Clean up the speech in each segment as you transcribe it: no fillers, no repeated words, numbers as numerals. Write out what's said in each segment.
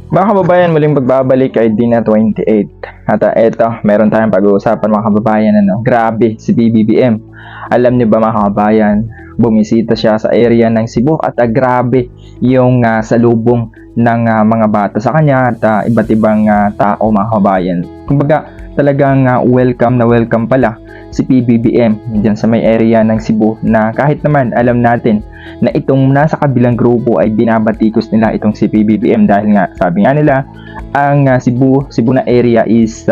Mga kababayan, muling pagbabalik kay Dina 28. At eto, meron tayong pag-uusapan mga kababayan. Grabe si PBBM. Alam niyo ba mga kababayan, bumisita siya sa area ng Cebu at grabe yung salubong ng mga bata sa kanya at iba't ibang tao mga kababayan. Kumbaga talagang welcome na welcome pala si PBBM dyan sa may area ng Cebu na kahit naman alam natin na itong nasa kabilang grupo ay binabatikos nila itong si PBBM dahil nga sabi nga nila ang Cebu na area is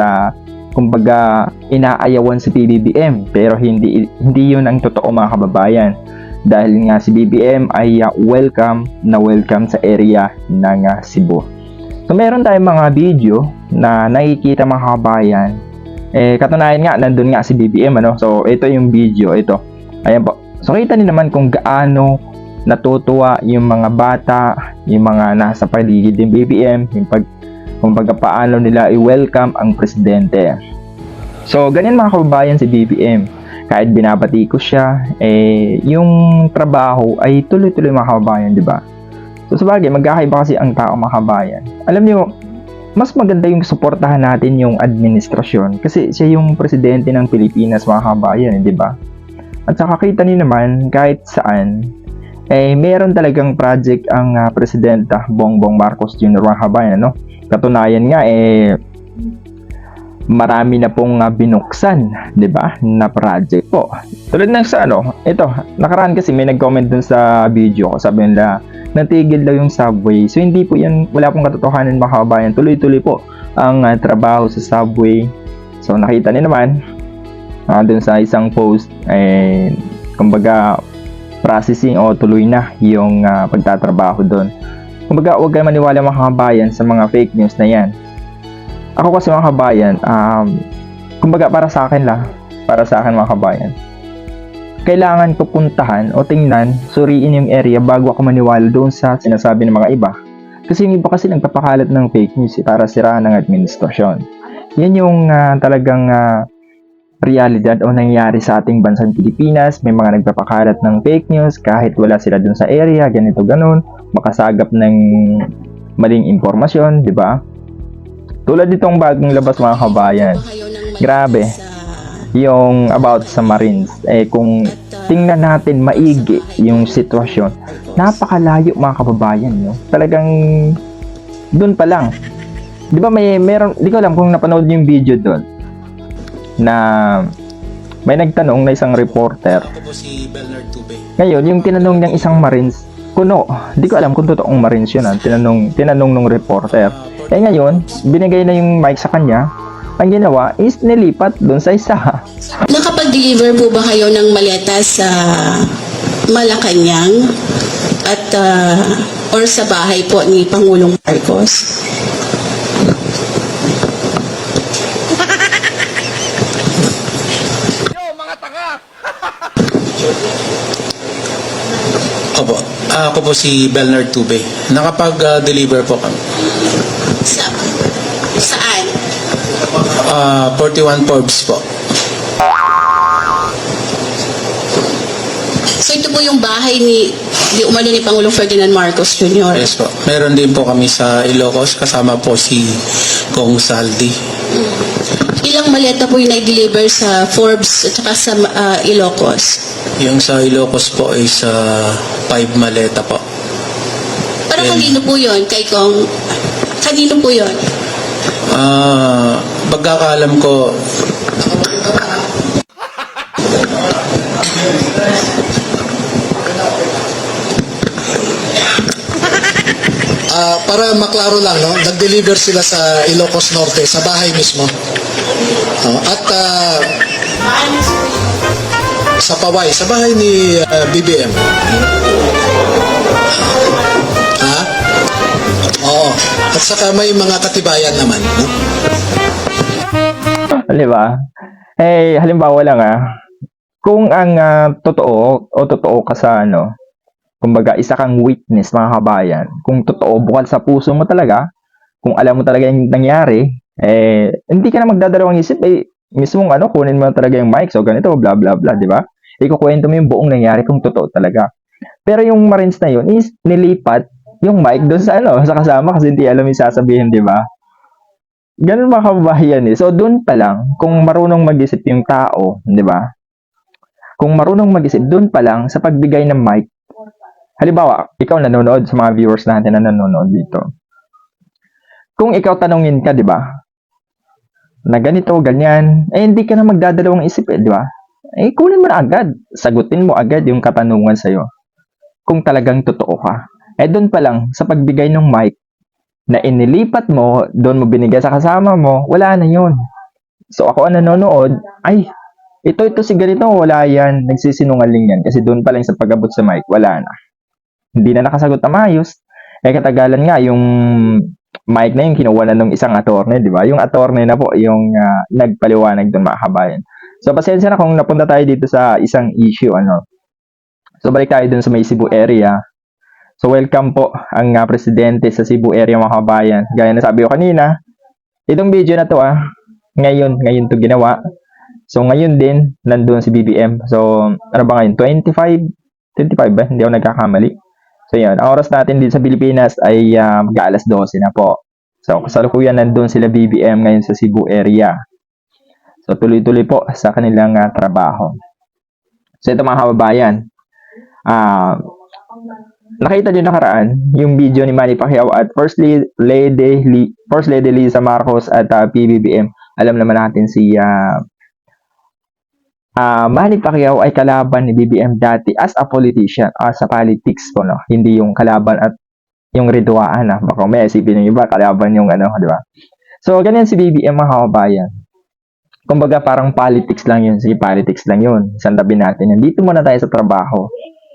kumbaga inaayawan si PBBM pero hindi yun ang totoo mga kababayan dahil nga si BBM ay welcome sa area ng Cebu. So meron tayong mga video na nakikita mga kababayan. Katunayan nga, nandun nga si BBM, ano? So, ito yung video, ito. Ayan po. So, kita niyo naman kung gaano natutuwa yung mga bata, yung mga nasa paligid ng BBM, kung paano nila i-welcome ang presidente. So, ganyan mga kababayan si BBM. Kahit binabati ko siya, yung trabaho ay tuloy-tuloy mga kababayan, di ba? So, sabagay, magkakaiba kasi ang tao mga kababayan. Alam niyo, mas maganda yung suportahan natin yung administrasyon kasi siya yung presidente ng Pilipinas mga kabayan, di ba? At saka kita niyo naman kahit saan meron talagang project ang presidenta Bongbong Marcos Jr. mga kabayan, no? Katunayan nga marami na pong binuksan, di ba? Na project po. Tulad ng sa ito, nakaraan kasi may nag-comment dun sa video ko, sabi nila natigil daw yung subway. So hindi po yan, wala pong katotohanan mga kababayan. Tuloy-tuloy po ang trabaho sa subway. So nakita niyo naman dun sa isang post kumbaga processing o tuloy na yung pagtatrabaho doon. Kumbaga huwag kayo maniwala mga kababayan sa mga fake news na yan. Ako kasi mga kababayan, kumbaga para sa akin mga kababayan, kailangan ko puntahan o tingnan, suriin yung area bago ako maniwala doon sa sinasabi ng mga iba. Kasi yung iba kasi nagpapakalat ng fake news para siraan ng administrasyon. Yan yung talagang realidad o nangyayari sa ating bansang Pilipinas. May mga nagpapakalat ng fake news kahit wala sila doon sa area, ganito ganon, makasagap ng maling impormasyon, di ba? Tulad ditong bagong labas mga kabayan. Grabe. Yung about sa Marines, kung tingnan natin maigi yung sitwasyon, napakalayo mga kababayan, no? Talagang doon pa lang. 'Di ba meron, di ko alam kung napanood yung video doon na may nagtanong na isang reporter. Ngayon, yung tinanong niyang isang Marines, kuno, di ko alam kung totoong Marines yun, tinanong nung reporter. Ngayon, binigay na yung mic sa kanya. Ang ginawa is nilipat doon sa isa. Nakapag-deliver po ba kayo ng maleta sa Malacanang at or sa bahay po ni Pangulong Marcos? Yo, mga tanga! Opo. Ako po si Bernard Tube. Nakapag-deliver po kami. Saan? 41 Forbes po. So ito po yung bahay ni umano ni Pangulong Ferdinand Marcos Jr. Yes po. Meron din po kami sa Ilocos. Kasama po si Kong Saldi. Ilang maleta po yung na-deliver sa Forbes at saka sa Ilocos? Yung sa Ilocos po ay sa 5 maleta po. Para kanino po yun? Kanino po yun? Pagkakaalam ko, para maklaro lang, no? Nag-deliver sila sa Ilocos Norte, sa bahay mismo. At sa Paway, sa bahay ni BBM. Oo. At saka may mga katibayan naman, no? Di ba? Halimbawa lang kung ang totoo ka sa kumbaga isa kang witness mga kabayan, kung totoo bukal sa puso mo talaga, kung alam mo talaga yung nangyari, hindi ka na magdadalawang isip, mismong kunin mo talaga yung mic, so ganito, bla bla bla, di ba? Ikukwento mo yung buong nangyari kung totoo talaga. Pero yung Marines na yun is nilipat yung mic doon sa sa kasama kasi hindi alam yung sasabihin, di ba? Ganun mga kababayan eh. So doon pa lang, kung marunong mag-isip yung tao, di ba? Kung marunong mag-isip, doon pa lang sa pagbigay ng mic. Halimbawa, ikaw nanonood sa mga viewers natin na nanonood dito. Kung ikaw tanungin ka, di ba? Na ganito, ganyan, hindi ka na magdadalawang isip di ba? Kunin mo na agad. Sagutin mo agad yung katanungan sa'yo. Kung talagang totoo ka. Doon pa lang, sa pagbigay ng mic, na inilipat mo, doon mo binigay sa kasama mo, wala na yun. So ako ang nanonood, ito si ganito, wala yan, nagsisinungaling yan. Kasi doon pa lang sa pag-abot sa mic, wala na. Hindi na nakasagot na maayos. Katagalan nga, yung mic na yung kinuha na ng isang attorney, di ba? Yung attorney na po, yung nagpaliwanag doon mga kabayan. So pasensya na kung napunta tayo dito sa isang issue, So balik tayo doon sa may Cebu area. So welcome po ang presidente sa Cebu area mga kabayan. Gaya na sabi ko kanina, itong video na to ngayon to ginawa. So ngayon din, nandun si BBM. So ano ba ngayon? 25 ba? Hindi ako nagkakamali. So yun, ang oras natin dito sa Pilipinas ay mag-alas 12 na po. So kasalukuyan nandun sila BBM ngayon sa Cebu area. So tuloy-tuloy po sa kanilang trabaho. So ito mga kababayan, nakita niyo nakaraan yung video ni Manny Pacquiao at First Lady Lisa Marcos at PBBM. Alam naman natin si Manny Pacquiao ay kalaban ni BBM dati as a politician, sa politics po, no? Hindi yung kalaban at yung ridwaan, baka may isipin yung iba, kalaban yung di ba? So, ganyan si BBM mga kababayan. Kumbaga parang politics lang yun. Sige, politics lang yun. Isang tabi natin yan. Dito muna tayo sa trabaho.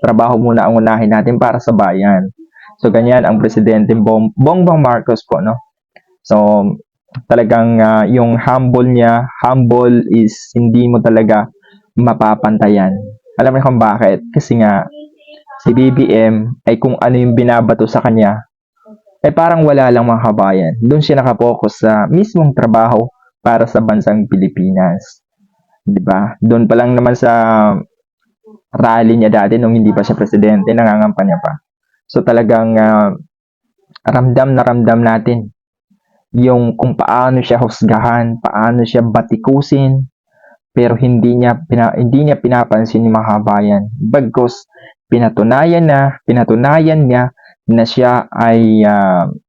Trabaho muna ang unahin natin para sa bayan. So, ganyan ang Presidente Bongbong Marcos po, no? So, talagang yung humble is hindi mo talaga mapapantayan. Alam mo kung bakit? Kasi nga, si BBM ay kung ano yung binabato sa kanya, parang wala lang mga kabayan. Doon siya nakapokus sa mismong trabaho para sa bansang Pilipinas. Diba? Doon pa lang naman sa rally niya dati nung hindi pa siya presidente, nangangampanya pa. So talagang ramdam na ramdam natin yung kung paano siya husgahan, paano siya batikusin, pero hindi niya pinapansin yung mga kabayan. Bagkus pinatunayan niya na siya ay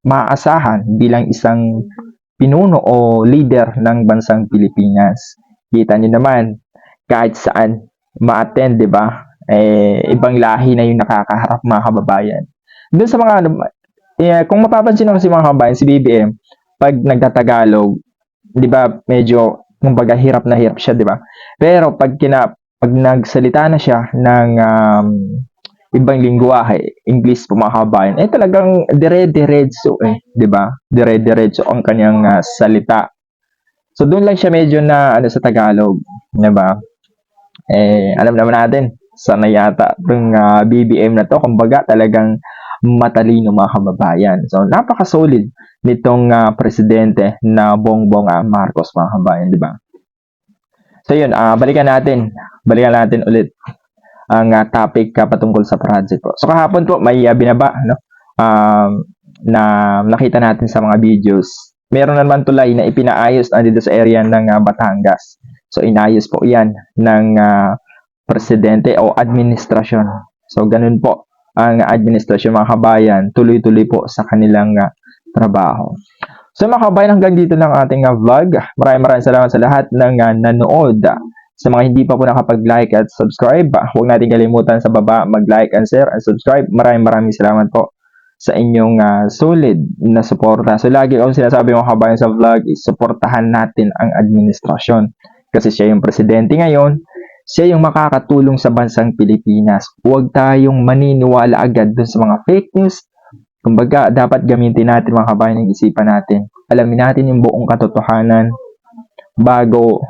maaasahan bilang isang pinuno o leader ng bansang Pilipinas. Kita niyo naman kahit saan ma-attend, di ba? Ibang lahi na yung nakakaharap mga kababayan. Doon sa mga kung mapapansin nyo kasi mga kababayan, si BBM pag nagtatagalog, di ba, medyo kumbaga hirap na hirap siya, di ba? Pero pag nagsalita na siya ng ibang lingwahe, English po mga kababayan, talagang dire-diretso di ba? Dire-diretso ang kanyang salita. So doon lang siya medyo na sa Tagalog, di ba? Alam naman natin, sana yata itong BBM na to, kumbaga talagang matalino mga kababayan. So napaka-solid nitong presidente na Bongbong Marcos mga kababayan, di ba? So yun, balikan natin ulit ang topic patungkol sa project po. So kahapon po may binaba na nakita natin sa mga videos. Meron naman tulay na ipinaayos dito sa area ng Batangas. So inayos po 'yan ng presidente o administrasyon. So ganun po ang administrasyon mga kabayan, tuloy-tuloy po sa kanilang trabaho. So mga kabayan, hanggang dito ng ating vlog. Maraming salamat sa lahat ng nanood. Sa mga hindi pa po nakapag-like at subscribe, huwag natin kalimutan sa baba mag-like and share and subscribe. Maraming salamat po sa inyong solid na suporta. So lagi akong sinasabi mga kabayan sa vlog, suportahan natin ang administrasyon. Kasi siya yung presidente ngayon, siya yung makakatulong sa bansang Pilipinas. Huwag tayong maniniwala agad dun sa mga fake news. Kumbaga, dapat gamitin natin mga kabayan ng isipan natin. Alamin natin yung buong katotohanan bago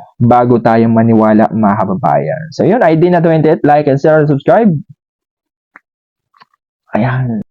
tayong maniwala mga kababayan. So yun, ID na 28, like and share and subscribe. Ayan.